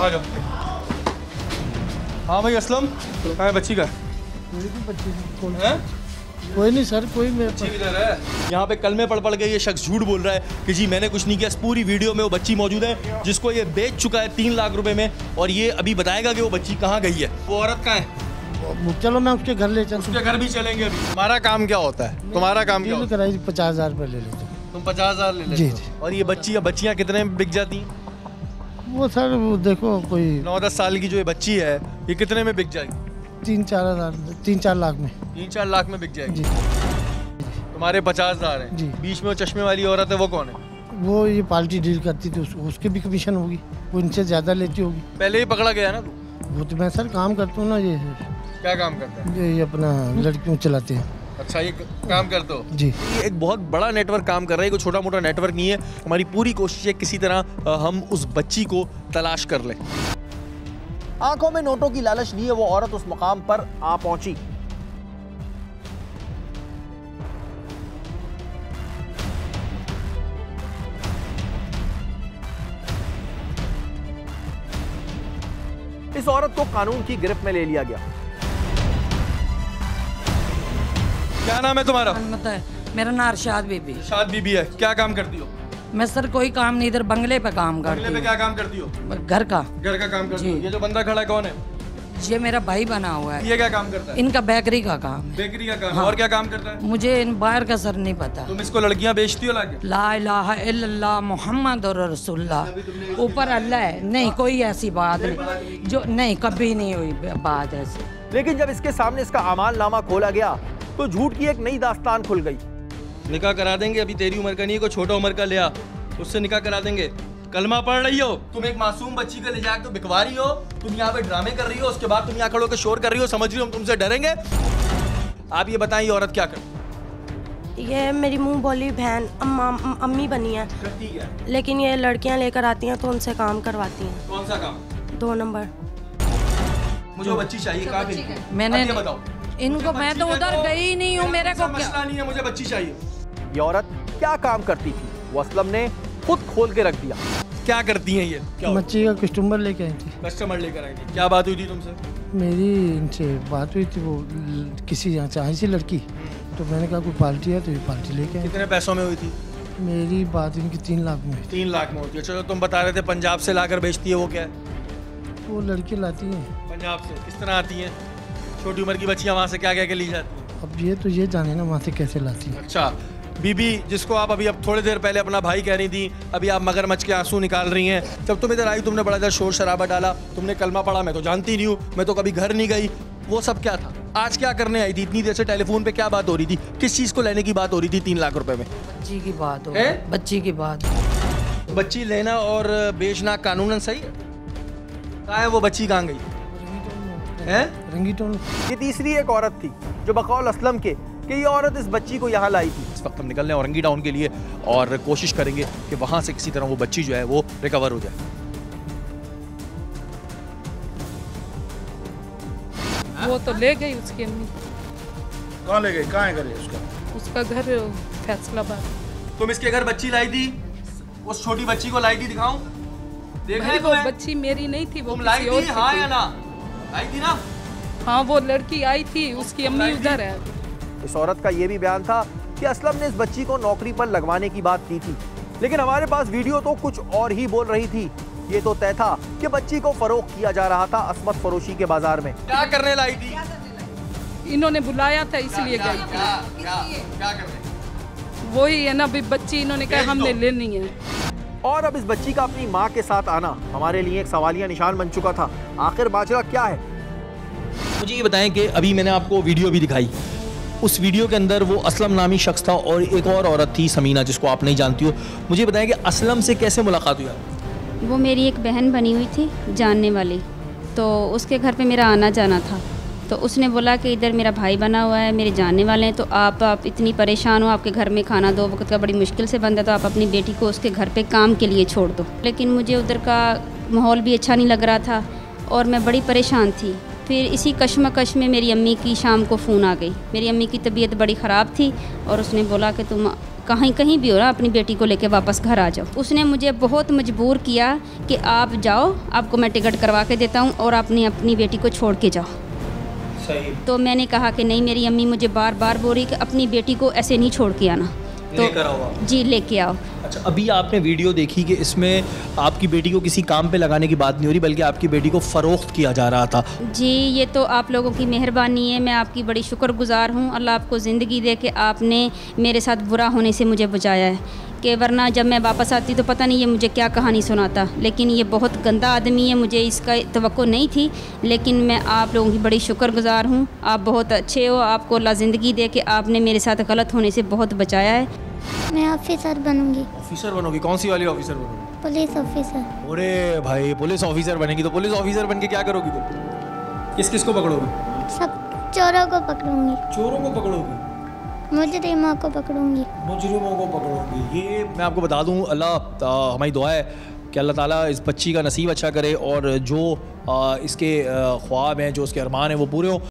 आ जाओ। हाँ भाई असलम, कहाँ है बच्ची का? कोई नहीं सर, कोई मेरे बच्ची किधर है? यहाँ पे कलमे पढ़ के ये शख्स झूठ बोल रहा है कि जी मैंने कुछ नहीं किया। इस पूरी वीडियो में वो बच्ची मौजूद है जिसको ये बेच चुका है 3 लाख रुपए में, और ये अभी बताएगा कि वो बच्ची कहाँ गई है। वो औरत कहाँ है? चलो मैं उसके घर ले चलता हूँ। उसके घर भी चलेंगे अभी। तुम्हारा काम क्या होता है? तुम्हारा काम क्या होता है? 50,000 रुपये ले लेते। तुम 50,000 ले लेते हो? जी। और ये बच्चियाँ कितने में बिक जाती हैं? वो सर वो देखो कोई 9-10 साल की जो ये बच्ची है ये कितने में बिक जाएगी? 3-4 लाख में। 3-4 लाख में बिक जाएगी। जी। तुम्हारे 50,000 है। जी। बीच में वो चश्मे वाली औरत है, वो कौन है? वो ये पार्टी डील करती थी, उसकी भी कमीशन होगी, वो इनसे ज़्यादा लेती होगी। पहले ही पकड़ा गया ना तू? वो तो मैं सर काम करता हूँ ना, ये क्या काम करता है? ये अपना लड़कियों चलाते हैं। अच्छा, ये काम करते हो? जी। ये एक बहुत बड़ा नेटवर्क काम कर रहा है, कोई छोटा मोटा नेटवर्क नहीं है। हमारी पूरी कोशिश है किसी तरह हम उस बच्ची को तलाश कर लें। आंखों में नोटों की लालच लिए वो औरत उस मुकाम पर आ पहुंची। इस औरत को कानून की गिरफ्त में ले लिया गया। क्या नाम है तुम्हारा? मेरा नाम अरशाद बीबी। अरशाद बीबी है। क्या काम करती हो? मैं सर कोई काम नहीं, इधर बंगले पे काम करती हूँ। बंगले पे क्या काम करती हो? घर का काम करती हो। ये जो बंदा खड़ा है कौन है? ये मेरा भाई बना हुआ है। ये क्या काम करता है? इनका बेकरी का काम है। बेकरी का काम। हाँ। और क्या काम करता है? मुझे इन बाहर का सर नहीं पता। तुम इसको लड़कियां बेचती हो लाके? ला इलाहा इल्लल्लाह मुहम्मद रसूलुल्लाह, ऊपर अल्लाह है। नहीं, कोई ऐसी बात नहीं, जो नहीं कभी नहीं हुई बात ऐसी। लेकिन जब इसके सामने इसका अमालनामा खोला गया तो झूठ की एक नई दास्तान खुल गई। निकाह करा देंगे, अभी तेरी उम्र का नहीं है, कोई छोटा उम्र का लिया उससे निकाह करा देंगे। कलमा पढ़ रही हो तुम, एक मासूम बच्ची को ले जाकर तो बिकवा रही हो, तुम यहाँ पे ड्रामे कर रही हो, उसके बाद तुम यहाँ खड़ो के शोर कर रही हो, समझ रही हो हम तुमसे डरेंगे? आप ये बताएं ये औरत क्या करती? ये मेरी मुंह बोली बहन अम्मी बनी है, लेकिन ये लड़कियां लेकर आती हैं तो उनसे काम करवाती हैं। कौन सा काम? 2 नंबर। मुझे बच्ची चाहिए। कहाँ गई? मैंने बताओ इनको, मैं तो उधर गई नहीं हूँ, मेरे को मसला नहीं है, मुझे बच्ची चाहिए। ये औरत क्या काम करती थी वो असलम ने खुद खोल के रख दिया। क्या करती हैं ये? बच्ची का कस्टमर लेके आई थी। कस्टमर लेकर आई थी। क्या बात हुई थी तुमसे? मेरी इनसे बात हुई थी, वो किसी यहाँ से आई थी लड़की, तो मैंने कहा कोई पार्टी है तो ये पार्टी लेके आई। कितने पैसों में हुई थी? मेरी बात इनकी 3 लाख में हुई। 3 लाख में होती है। चलो तुम बता रहे थे पंजाब से लाकर बेचती है, वो क्या है? वो लड़की लाती हैं पंजाब से। किस तरह आती हैं? छोटी उम्र की बच्चियाँ वहाँ से क्या क्या के ली जाती हैं? अब ये तो ये जाने ना वहाँ से कैसे लाती है। अच्छा बीबी, जिसको आप अभी अब थोड़ी देर पहले अपना भाई कह रही थी, अभी आप मगरमच्छ के आंसू निकाल रही हैं। जब तुम इधर आई तुमने बड़ा इधर शोर शराबा डाला, तुमने कलमा पढ़ा, मैं तो जानती नहीं हूँ, मैं तो कभी घर नहीं गई। वो सब क्या था? आज क्या करने आई थी? इतनी देर से टेलीफोन पे क्या बात हो रही थी? किस चीज़ को लेने की बात हो रही थी 3 लाख रुपए में? बच्ची की बात हो, बच्ची की बात। बच्ची लेना और बेचना कानूनन सही है? कहाँ है वो बच्ची? कहाँ गई है? रंगीटोन। ये तीसरी एक औरत थी जो बकौल असलम के कि ये औरत इस बच्ची को यहाँ लाई थी। इस वक्त हम निकल रहे हैं औरंगी टाउन के लिए और कोशिश करेंगे कि वहाँ से किसी तरह वो बच्ची जो है वो रिकवर हो जाए। वो तो ले गई उसकी अम्मी। कहाँ ले गई? कहाँ है घर उसका? उसका घर फैसलाबाद। तुम इसके घर बच्ची लाई थी? उस छोटी बच्ची को लाई थी? दिखाऊं? देख भाई वो बच्ची मेरी नहीं थी, वो तुम लाई थी? हाँ या ना? लाई थी ना? हाँ, वो लड़की आई थी, उसकी अम्मी उधर है। इस औरत का ये भी बयान था कि असलम ने इस बच्ची को नौकरी पर लगवाने की बात की थी, लेकिन हमारे पास वीडियो तो कुछ और ही बोल रही थी। ये तो तय था कि बच्ची को फरोख्त किया जा रहा था असमत फरोशी के बाजार में। क्या करने लाई थी? इन्होंने बुलाया था इसलिए गई थी। क्या करने? वही है ना, भी बच्ची इन्होंने कहा हमने लेनी है। और अब इस बच्ची का अपनी माँ के साथ आना हमारे लिए एक सवालिया निशान बन चुका था। आखिर माजरा क्या है? मुझे ये बताएं कि अभी मैंने आपको वीडियो भी दिखाई, उस वीडियो के अंदर वो असलम नामी शख्स था और एक और औरत थी समीना, जिसको आप नहीं जानती हो। मुझे बताएं कि असलम से कैसे मुलाकात हुई? वो मेरी एक बहन बनी हुई थी जानने वाली, तो उसके घर पे मेरा आना जाना था। तो उसने बोला कि इधर मेरा भाई बना हुआ है, मेरे जानने वाले हैं, तो आप इतनी परेशान हो, आपके घर में खाना 2 वक्त का बड़ी मुश्किल से बनता है, तो आप अपनी बेटी को उसके घर पे काम के लिए छोड़ दो। लेकिन मुझे उधर का माहौल भी अच्छा नहीं लग रहा था और मैं बड़ी परेशान थी। फिर इसी कश्मकश में मेरी अम्मी की शाम को फ़ोन आ गई। मेरी अम्मी की तबीयत बड़ी ख़राब थी और उसने बोला कि तुम कहीं कहीं भी हो रहा अपनी बेटी को लेके वापस घर आ जाओ। उसने मुझे बहुत मजबूर किया कि आप जाओ, आपको मैं टिकट करवा के देता हूँ और अपनी बेटी को छोड़ के जाओ। सही। तो मैंने कहा कि नहीं, मेरी अम्मी मुझे बार बार बोल रही कि अपनी बेटी को ऐसे नहीं छोड़ के आना, तो लेकर आओ आप। जी लेके आओ। अच्छा, अभी आपने वीडियो देखी कि इसमें आपकी बेटी को किसी काम पे लगाने की बात नहीं हो रही, बल्कि आपकी बेटी को फ़रोख्त किया जा रहा था। जी, ये तो आप लोगों की मेहरबानी है, मैं आपकी बड़ी शुक्रगुजार हूँ। अल्लाह आपको ज़िंदगी दे के आपने मेरे साथ बुरा होने से मुझे बचाया है, कि वरना जब मैं वापस आती तो पता नहीं ये मुझे क्या कहानी सुनाता। लेकिन ये बहुत गंदा आदमी है, मुझे इसका तवक्को नहीं थी, लेकिन मैं आप लोगों की बड़ी शुक्रगुजार हूँ। आप बहुत अच्छे हो, आपको अल्लाह ज़िंदगी दे के आपने मेरे साथ गलत होने से बहुत बचाया है। मैं ऑफिसर बनूंगी। ऑफिसर बनोगी? कौन सी वाली ऑफिसर बनोगी? Police officer. अरे भाई, पुलिस ऑफिसर बनेगी तो पुलिस ऑफिसर बन के क्या करोगी तुम? किस किस को पकड़ोगी? सब चोरों को पकड़ूंगी। चोरों को पकड़ोगी? मुजरिमों को पकड़ूंगी। मुजरिमों को पकड़ोगी। ये मैं आपको बता दूं, अल्लाह हमारी दुआ है कि अल्लाह ताला इस बच्ची का नसीब अच्छा करे और जो इसके ख्वाब हैं, जो उसके अरमान हैं, वो पूरे हों।